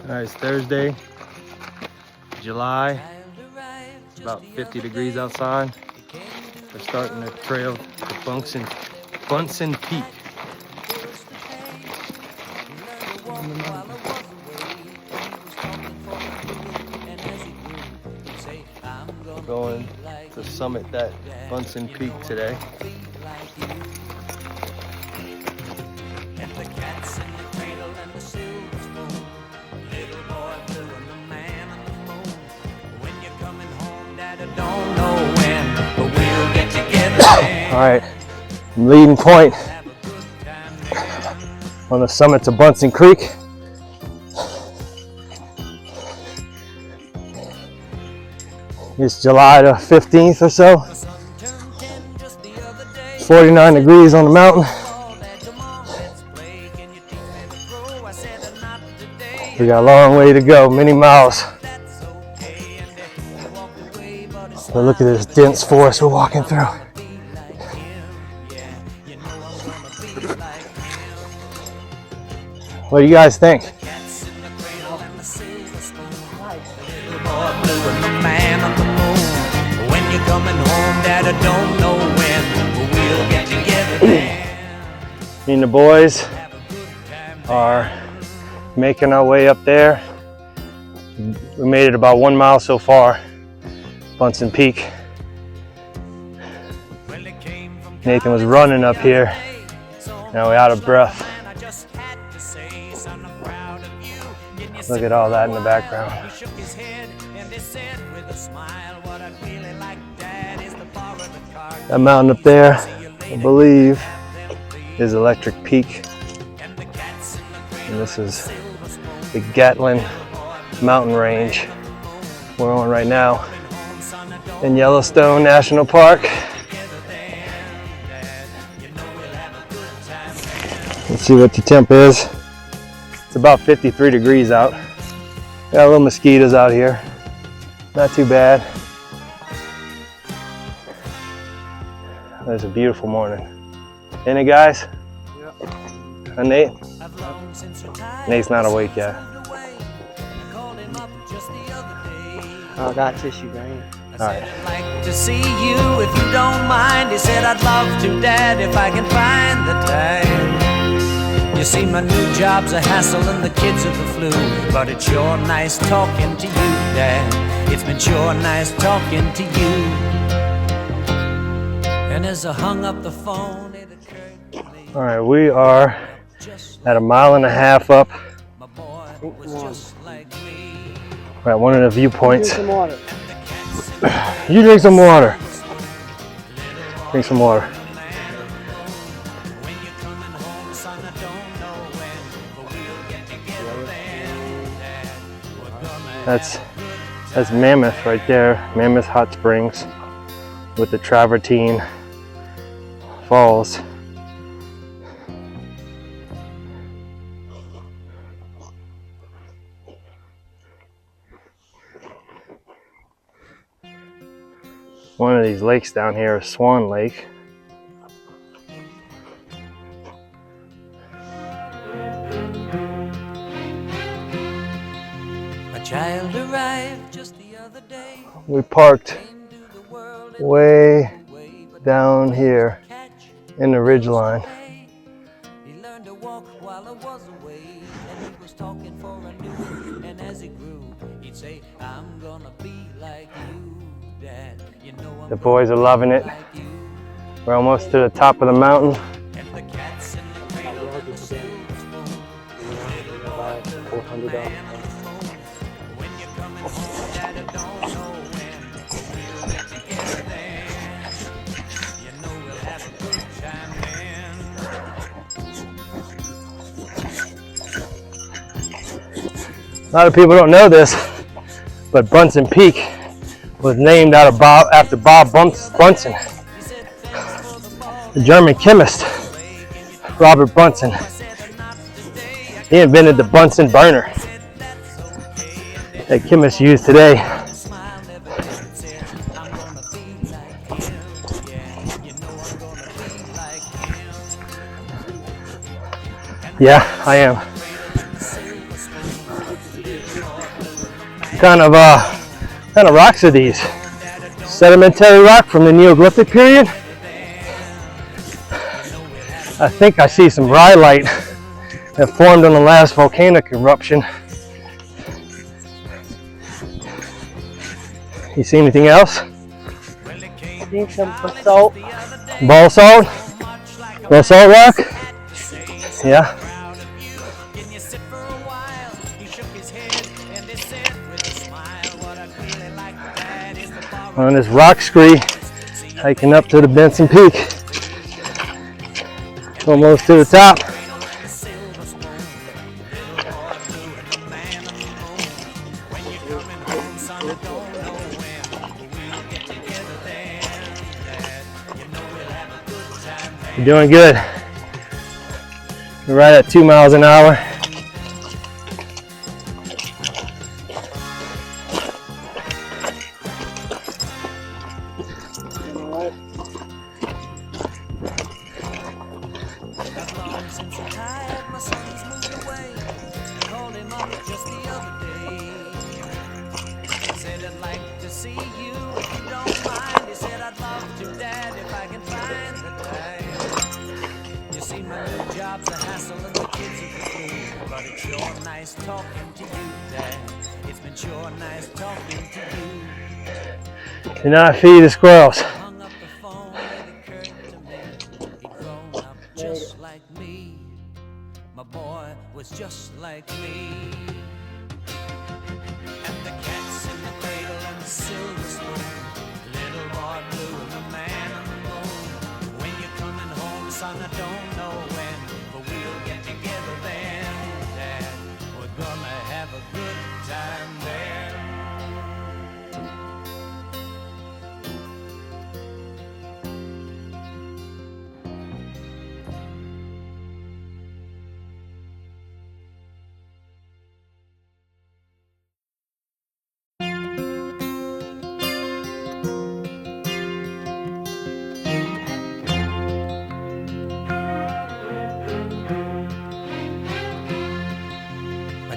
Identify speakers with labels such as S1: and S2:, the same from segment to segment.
S1: Alright, it's Thursday, July. It's about 50 degrees outside. We're starting the trail to Bunsen Peak. We're going to summit that Bunsen Peak today. Alright, leading point on the summit to Bunsen Creek. It's July the 15th or so. 49 degrees on the mountain. We got a long way to go, many miles. But look at this dense forest we're walking through. What do you guys think? Me and the boys are making our way up there. We made it about 1 mile so far. Bunsen Peak. Nathan was running up here. Now we're out of breath. Look at all that in the background. That mountain up there, I believe, is Electric Peak. And this is the Gatlin mountain range we're on right now in Yellowstone National Park. Let's see what the temp is. It's about 53 degrees out. Got little mosquitoes out here. Not too bad. It's a beautiful morning. Ain't it, guys? Yep. Nate? Nate's not awake yet.
S2: I got tissue, right?
S1: All right.
S3: I'd like to see you if you don't mind. He said I'd love to, Dad, if I can find the time. You see, my new job's a hassle and the kids are the flu, but it's sure nice talking to you, Dad. It's been sure nice talking to you. And as I hung up the phone, it occurred to me.
S1: All right, we are at 1.5 miles up.
S3: My boy was just like me.
S1: We're at one of the viewpoints.
S2: Drink some water.
S1: You drink some water. Drink some water. That's Mammoth right there, Mammoth Hot Springs with the Travertine Falls. One of these lakes down here is Swan Lake.
S3: A child arrived just the other day.
S1: We parked way down here in the ridge line.
S3: He learned to walk while I was away, and he was talking for a new, and as he grew, he'd say, I'm gonna be like you, Dad. You know I'm
S1: The boys are loving it. We're almost to the top of the mountain.
S3: and the cats in the cradle and the silver spoon.
S2: $400.
S3: When you're coming home, Dad, I don't know when. We'll get together then. You know we'll have a good time then.
S1: A lot of people don't know this, but Bunsen Peak was named after Bob Bunsen, the German chemist, Robert Bunsen. He invented the Bunsen burner that chemists use today. Yeah, I am. kind of rocks are these? Sedimentary rock from the Neolithic period. I think I see some rhyolite that formed on the last volcanic eruption. You see anything else?
S2: Seen some basalt.
S1: Basalt? Basalt rock? Yeah. On this rock scree, hiking up to the Bunsen Peak. Almost to the top. You're doing good. We're right at 2 miles an hour. Do not feed the squirrels.
S3: Just like me, my boy was just like me. And the cat's in the cradle and the silver spoon, little boy blue and the man on the moon. When you're coming home, son, I don't know when, but we'll get together then, Dad. We're gonna have a good time there.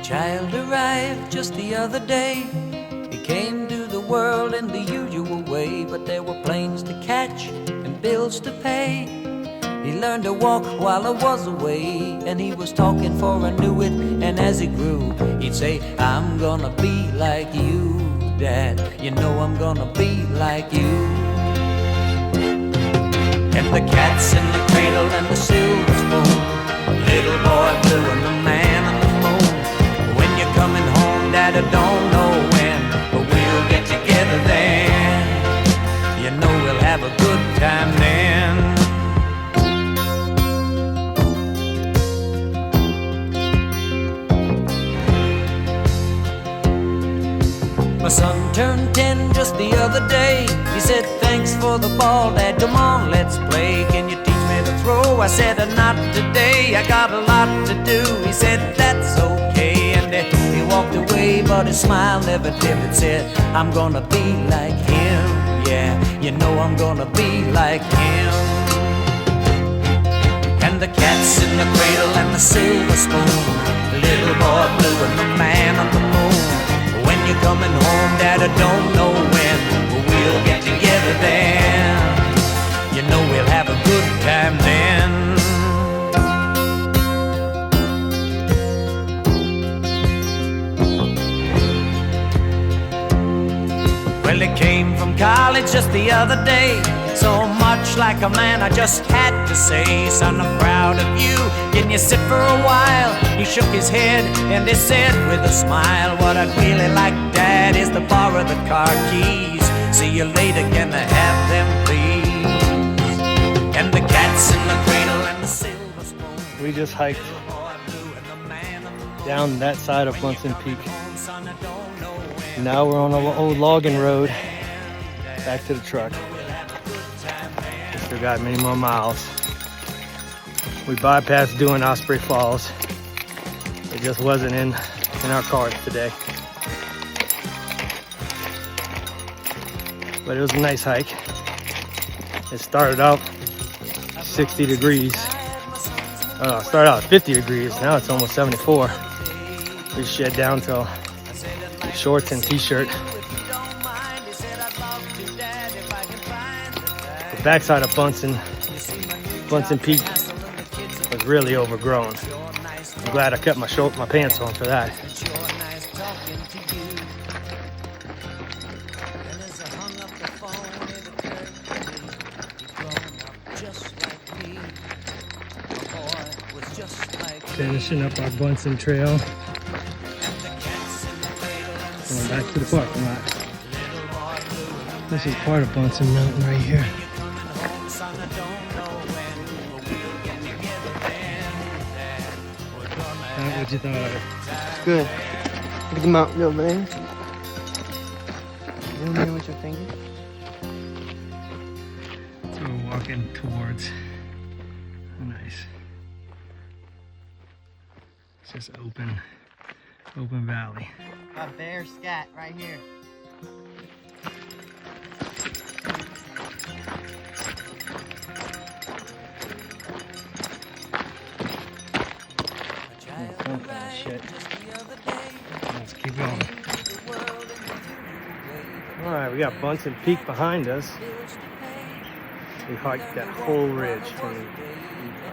S3: Child arrived just the other day. He came to the world in the usual way, but there were planes to catch and bills to pay. He learned to walk while I was away, and he was talking for I knew it. And as he grew, he'd say, I'm gonna be like you, Dad. You know I'm gonna be like you. And the cat's in the cradle and the silver spoon, little boy blue and the man on the moon. Coming home, Dad, I don't know when, but we'll get together then. You know we'll have a good time then. My son turned 10 just the other day. He said, thanks for the ball, Dad, come on, let's play. Can you teach me to throw? I said, not today, I got a lot to do. He said, that's okay. He walked away, but his smile never dimmed. Said, I'm gonna be like him. Yeah, you know I'm gonna be like him. And the cat's in the cradle and the silver spoon, little boy blue and the man on the moon. When you're coming home, Dad, I don't know when, but we'll get together then. You know we'll have a good time then. Well, he came from college just the other day, so much like a man I just had to say, son, I'm proud of you, can you sit for a while? He shook his head and he said with a smile, what I'd really like, Dad, is to borrow the car keys. See you later, can I have them, please? And the cat's in the cradle and the silver spoon.
S1: We just hiked down that side of Bunsen Peak. Now we're on an old logging road back to the truck. Still got many more miles. We bypassed doing Osprey Falls. It just wasn't in our cars today. But it was a nice hike. It started out 60 degrees. Started out 50 degrees. Now it's almost 74. We shed down till shorts and t-shirt. The backside of Bunsen Peak was really overgrown. I'm glad I kept my pants on for that. Finishing up our Bunsen Trail. Going back to the parking lot. This is part of Bunsen Mountain right here. What you thought of it?
S2: Good. Look at the mountain over there. Zoom in with your finger.
S1: So we're walking towards. Oh, nice. It's just open valley.
S2: A bear scat right here.
S1: Shit. Let's keep going. All right, we got Bunsen Peak behind us. We hiked that whole ridge from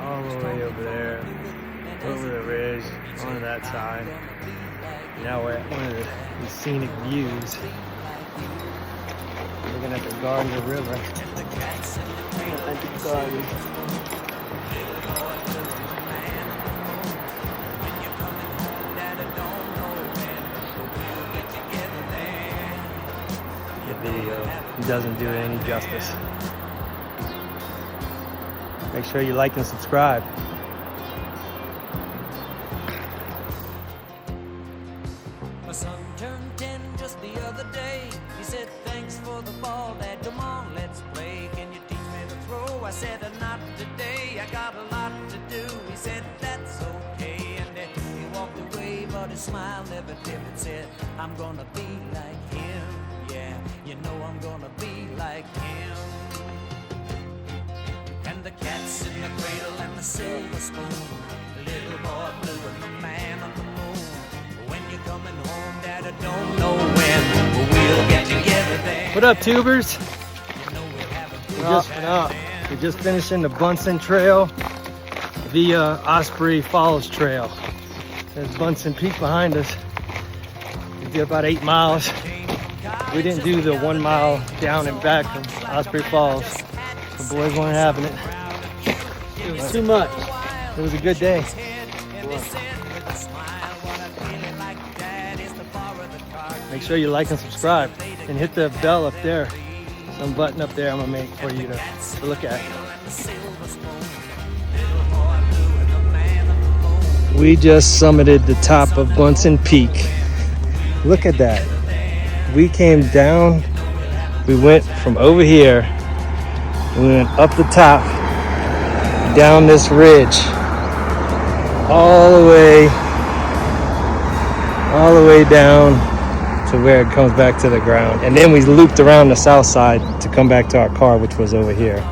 S1: all the way over there, over the ridge, onto that side. Now we're at one of the scenic views. Looking at the Gardner River.
S2: Atlantic Garden.
S1: The video doesn't do it any justice. Make sure you like and subscribe.
S3: My son turned 10 just the other day. He said, thanks for the ball, Dad, come on, let's play. Can you teach me to throw? I said, not today, I got a lot to do. He said, that's okay, and then he walked away, but his smile never dimmed. Said, I'm gonna be like him, yeah, you know I'm gonna be like him. And the cat's in the cradle and the silver spoon, the little boy blue and the man on the moon. When you're coming home, Dad, I don't know when, but we'll get together then.
S1: What up, tubers?
S3: You know we'll have a good
S1: We're just finishing the Bunsen Trail via Osprey Falls Trail. There's Bunsen Peak behind us. We did about 8 miles. We didn't do the 1 mile down and back from Osprey Falls. The boys weren't having it. It was too much. It was a good day. Make sure you like and subscribe and hit the bell up there. Some button up there I'm gonna make for you to look at. We just summited the top of Bunsen Peak. Look at that. We came down, we went from over here, we went up the top, down this ridge, all the way down to where it comes back to the ground. And then we looped around the south side to come back to our car, which was over here.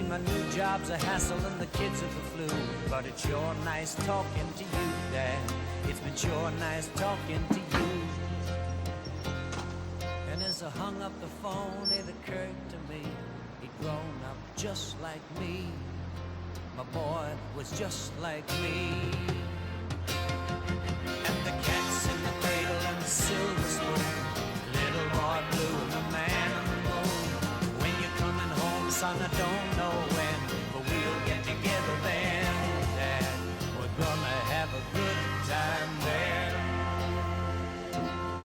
S3: My new job's a hassle and the kids are the flu, but it's sure nice talking to you, Dad. It's been sure nice talking to you. And as I hung up the phone, it occurred to me he'd grown up just like me. My boy was just like me. And the cat's in the cradle and the silver spoon, little boy blue and the man on the moon. When you're coming home, son, I don't know when,